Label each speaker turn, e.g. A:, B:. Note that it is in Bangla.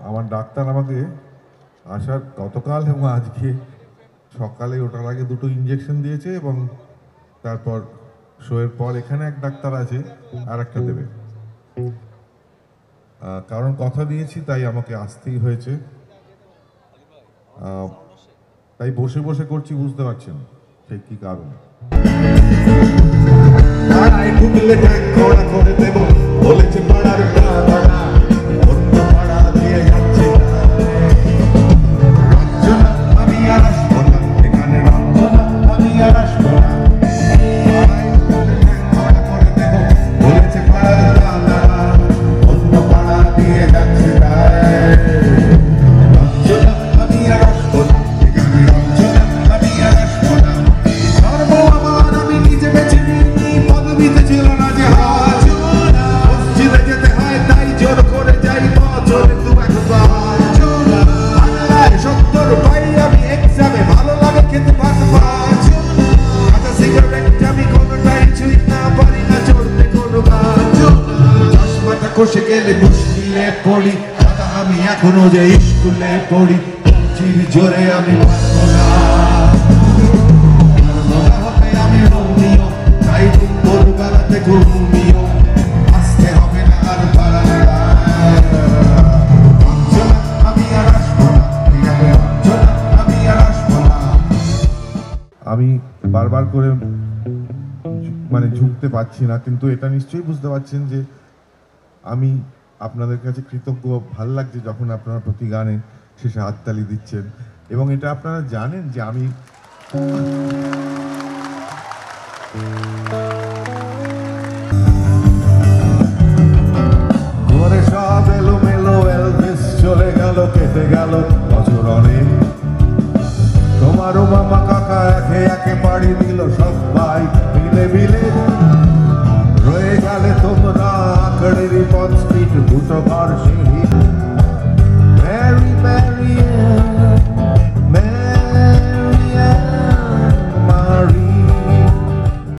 A: আমার ডাক্তার আমাকে আসার গতকাল এবং আজকে সকালে ওঠার আগে দুটো ইঞ্জেকশন দিয়েছে এবং তারপর শোয়ের পর এখানে এক ডাক্তার আছে আর একটা দেবে। কারণ কথা দিয়েছি তাই আমাকে আসতেই হয়েছে। তাই বসে বসে করছি, বুঝতে পারছেন ঠিক কি কারণ।
B: কষে গেলে মুশকিলে পড়ি, আমি এখনো যে স্কুলে পড়ি, চির জোরে আমি পারবো না হতে আমি রোমিও, তাই তোর বেলাতে ঘুমিও, আসতে হবে না আর আমি আর আসবো না, আমি আর আসবো না।
A: আমি বারবার করে মানে ঝুঁকতে পারছি না, কিন্তু এটা নিশ্চয়ই বুঝতে পারছেন যে আমি আপনাদের কাছে কৃতজ্ঞ। ভাল লাগছে যখন আপনারা প্রতি গানে শেষে হাততালি দিচ্ছেন, এবং এটা আপনারা জানেন যে আমি
B: ঘরে সব এলোমেলো, এলভিস চলে গেল, কেটে গেল বছর অনেক। তোমারও মামা কাকা একে একে বাড়ি দিল, সবাই মিলে মিলে। রয়ে গেলে তোমরা আঁকড়েরই 5 ফিট দুটো ঘর।